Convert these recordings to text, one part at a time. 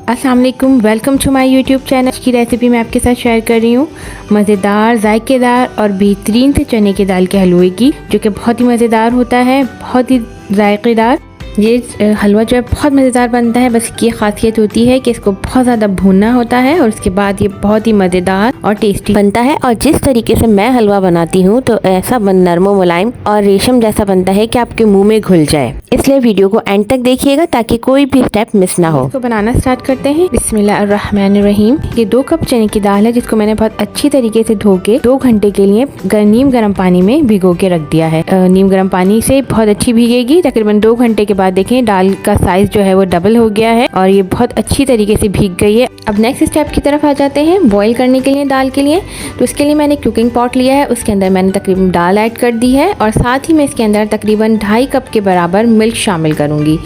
अस्सलाम वालेकुम, welcome to my YouTube channel. की रेसिपी मैं आपके साथ शेयर कर रही हूँ मज़ेदार, जायकेदार और बेहतरीन से चने की दाल के हलवे की, जो कि बहुत ही मज़ेदार होता है, बहुत ही जायकेदार। ये हलवा जो है बहुत मज़ेदार बनता है। बस इसकी खासियत होती है कि इसको बहुत ज़्यादा भूनना होता है और उसके बाद ये बहुत ही मज़ेदार और टेस्टी बनता है। और जिस तरीके से मैं हलवा बनाती हूँ तो ऐसा नरम मुलायम और रेशम जैसा बनता है कि आपके मुंह में घुल जाए। इसलिए वीडियो को एंड तक देखिएगा ताकि कोई भी स्टेप मिस ना हो। इसको बनाना स्टार्ट करते हैं। बिस्मिल्लाहिर्रहमानिर्रहीम। ये 2 कप चने की दाल है, जिसको मैंने बहुत अच्छी तरीके से धो के 2 घंटे के लिए नीम गर्म पानी में भिगो के रख दिया है। नीम गर्म पानी से बहुत अच्छी भीगेगी। तकरीबन 2 घंटे के बाद देखें दाल का साइज जो है वो डबल हो गया है और ये बहुत अच्छी तरीके से भीग गई है। अब नेक्स्ट स्टेप की तरफ आ जाते हैं। बॉईल करने के लिए दाल के लिए तो उसके लिए मैंने कुकिंग पॉट लिया है, उसके अंदर मैंने तकरीबन दाल ऐड कर दी है और साथ ही मैं इसके अंदर तकरीबन 2.5 कप के बराबर मिल्क शामिल करूंगी।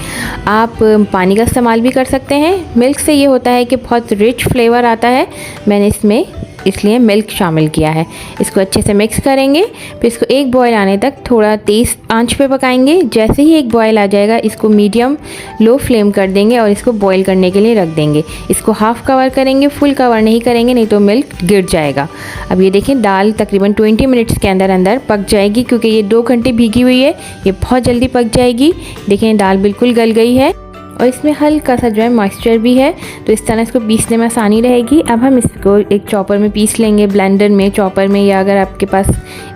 आप पानी का इस्तेमाल भी कर सकते हैं। मिल्क से ये होता है कि बहुत रिच फ्लेवर आता है। मैंने इसमें इसलिए मिल्क शामिल किया है। इसको अच्छे से मिक्स करेंगे, फिर इसको एक बॉयल आने तक थोड़ा तेज़ आंच पे पकाएंगे। जैसे ही एक बॉयल आ जाएगा इसको मीडियम लो फ्लेम कर देंगे और इसको बॉयल करने के लिए रख देंगे। इसको हाफ़ कवर करेंगे, फुल कवर नहीं करेंगे, नहीं तो मिल्क गिर जाएगा। अब ये देखें दाल तकरीबन 20 मिनट्स के अंदर अंदर पक जाएगी, क्योंकि ये 2 घंटे भीगी हुई है, ये बहुत जल्दी पक जाएगी। देखें दाल बिल्कुल गल गई है और इसमें हल्का सा जो है मॉइस्चर भी है, तो इस तरह इसको पीसने में आसानी रहेगी। अब हम इसको एक चॉपर में पीस लेंगे, ब्लेंडर में, चॉपर में, या अगर आपके पास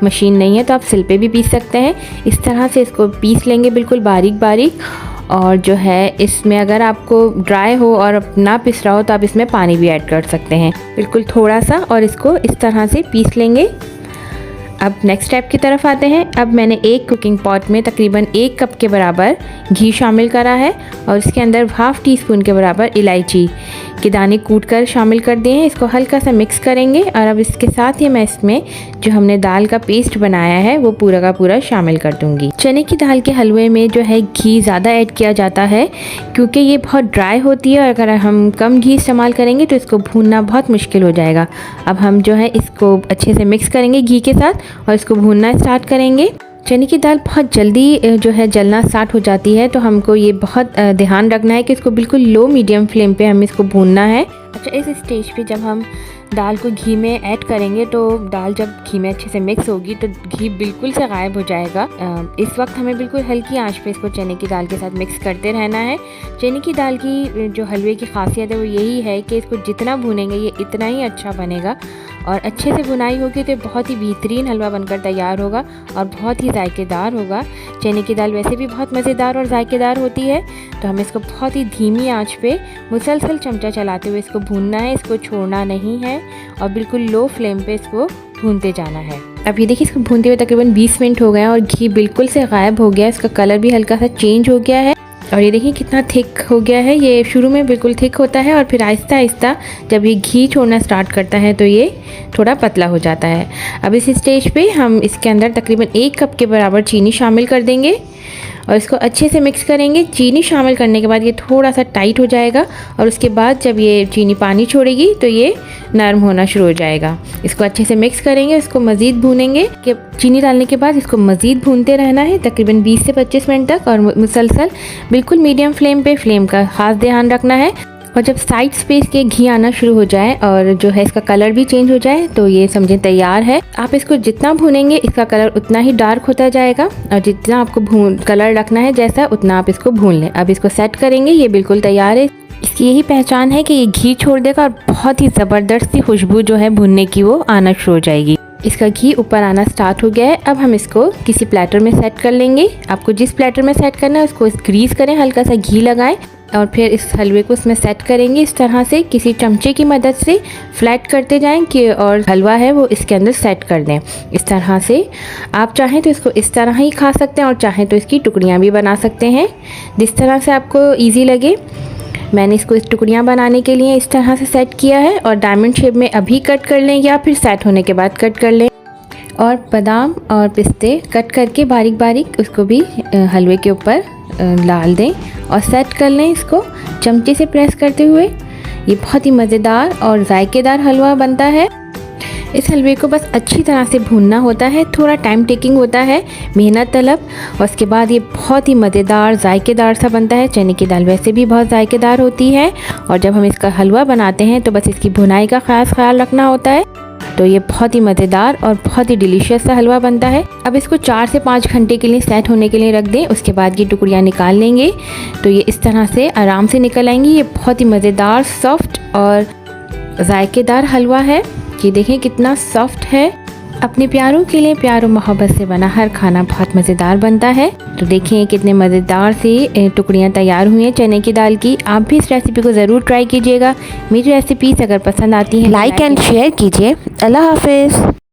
मशीन नहीं है तो आप सिल पे भी पीस सकते हैं। इस तरह से इसको पीस लेंगे बिल्कुल बारीक बारीक। और जो है इसमें अगर आपको ड्राई हो और ना पिस रहा हो तो आप इसमें पानी भी ऐड कर सकते हैं, बिल्कुल थोड़ा सा, और इसको इस तरह से पीस लेंगे। अब नेक्स्ट स्टेप की तरफ आते हैं। अब मैंने एक कुकिंग पॉट में तकरीबन 1 कप के बराबर घी शामिल करा है और इसके अंदर हाफ़ टी स्पून के बराबर इलायची के दाने कूट कर शामिल कर दिए हैं। इसको हल्का सा मिक्स करेंगे और अब इसके साथ ही मैं इसमें जो हमने दाल का पेस्ट बनाया है वो पूरा का पूरा शामिल कर दूंगी। चने की दाल के हलवे में जो है घी ज़्यादा ऐड किया जाता है, क्योंकि ये बहुत ड्राई होती है और अगर हम कम घी इस्तेमाल करेंगे तो इसको भूनना बहुत मुश्किल हो जाएगा। अब हम जो है इसको अच्छे से मिक्स करेंगे घी के साथ और इसको भूनना स्टार्ट करेंगे। चने की दाल बहुत जल्दी जो है जलना स्टार्ट हो जाती है, तो हमको ये बहुत ध्यान रखना है कि इसको बिल्कुल लो मीडियम फ्लेम पे हमें इसको भूनना है। अच्छा, इस स्टेज पे जब हम दाल को घी में ऐड करेंगे तो दाल जब घी में अच्छे से मिक्स होगी तो घी बिल्कुल से गायब हो जाएगा। इस वक्त हमें बिल्कुल हल्की आंच पे इसको चने की दाल के साथ मिक्स करते रहना है। चने की दाल की जो हलवे की खासियत है वो यही है कि इसको जितना भूनेंगे ये इतना ही अच्छा बनेगा और अच्छे से भुनाई होगी तो बहुत ही बेहतरीन हलवा बनकर तैयार होगा और बहुत ही जायकेदार होगा। चने की दाल वैसे भी बहुत मज़ेदार और जायकेदार होती है, तो हमें इसको बहुत ही धीमी आंच पे मुसलसल चमचा चलाते हुए इसको भूनना है, इसको छोड़ना नहीं है और बिल्कुल लो फ्लेम पे इसको भूनते जाना है। अब ये देखिए इसको भूनते हुए तकरीबन 20 मिनट हो गए हैं और घी बिल्कुल से गायब हो गया है, इसका कलर भी हल्का सा चेंज हो गया है और ये देखिए कितना थिक हो गया है। ये शुरू में बिल्कुल थिक होता है और फिर आहिस्ता आहिस्ता जब ये घी छोड़ना स्टार्ट करता है तो ये थोड़ा पतला हो जाता है। अब इस स्टेज पे हम इसके अंदर तकरीबन 1 कप के बराबर चीनी शामिल कर देंगे और इसको अच्छे से मिक्स करेंगे। चीनी शामिल करने के बाद ये थोड़ा सा टाइट हो जाएगा और उसके बाद जब ये चीनी पानी छोड़ेगी तो ये नरम होना शुरू हो जाएगा। इसको अच्छे से मिक्स करेंगे, इसको मज़ीद भूनेंगे कि चीनी डालने के बाद इसको मज़ीद भूनते रहना है तकरीबन 20 से 25 मिनट तक और मुसलसल बिल्कुल मीडियम फ्लेम पे, फ्लेम का ख़ास ध्यान रखना है। और जब साइड्स पे इसके घी आना शुरू हो जाए और जो है इसका कलर भी चेंज हो जाए तो ये समझें तैयार है। आप इसको जितना भूनेंगे इसका कलर उतना ही डार्क होता जाएगा और जितना आपको कलर रखना है जैसा उतना आप इसको भून लें। अब इसको सेट करेंगे, ये बिल्कुल तैयार है। इसकी यही पहचान है कि ये घी छोड़ देगा और बहुत ही ज़बरदस्त सी खुशबू जो है भुनने की वो आना शुरू हो जाएगी। इसका घी ऊपर आना स्टार्ट हो गया है। अब हम इसको किसी प्लेटर में सेट कर लेंगे। आपको जिस प्लेटर में सेट करना है उसको ग्रीस करें, हल्का सा घी लगाएं और फिर इस हलवे को इसमें सेट करेंगे। इस तरह से किसी चमचे की मदद से फ्लैट करते जाएं कि और हलवा है वो इसके अंदर सेट कर दें। इस तरह से आप चाहें तो इसको इस तरह ही खा सकते हैं और चाहें तो इसकी टुकड़ियाँ भी बना सकते हैं, जिस तरह से आपको ईजी लगे। मैंने इसको इस टुकड़ियाँ बनाने के लिए इस तरह से सेट किया है और डायमंड शेप में अभी कट कर लें या फिर सेट होने के बाद कट कर लें। और बादाम और पिस्ते कट करके बारीक बारीक उसको भी हलवे के ऊपर डाल दें और सेट कर लें इसको चमचे से प्रेस करते हुए। ये बहुत ही मज़ेदार और जायकेदार हलवा बनता है। इस हलवे को बस अच्छी तरह से भूनना होता है, थोड़ा टाइम टेकिंग होता है, मेहनत तलब। और उसके बाद ये बहुत ही मज़ेदार जायकेदार सा बनता है। चने की दाल वैसे भी बहुत जायकेदार होती है और जब हम इसका हलवा बनाते हैं तो बस इसकी भुनाई का ख़ास ख्याल रखना होता है। तो ये बहुत ही मज़ेदार और बहुत ही डिलीशियस सा हलवा बनता है। अब इसको 4 से 5 घंटे के लिए सेट होने के लिए रख दें। उसके बाद ये टुकड़ियाँ निकाल लेंगे तो ये इस तरह से आराम से निकल आएंगी। ये बहुत ही मज़ेदार, सॉफ्ट और जायकेदार हलवा है। ये देखें कितना सॉफ्ट है। अपने प्यारों के लिए प्यार और मोहब्बत से बना हर खाना बहुत मज़ेदार बनता है। तो देखें कितने मज़ेदार से टुकड़ियाँ तैयार हुई हैं चने की दाल की। आप भी इस रेसिपी को ज़रूर ट्राई कीजिएगा। मेरी रेसिपीज़ अगर पसंद आती हैं लाइक एंड शेयर कीजिए। अल्लाह हाफिज़।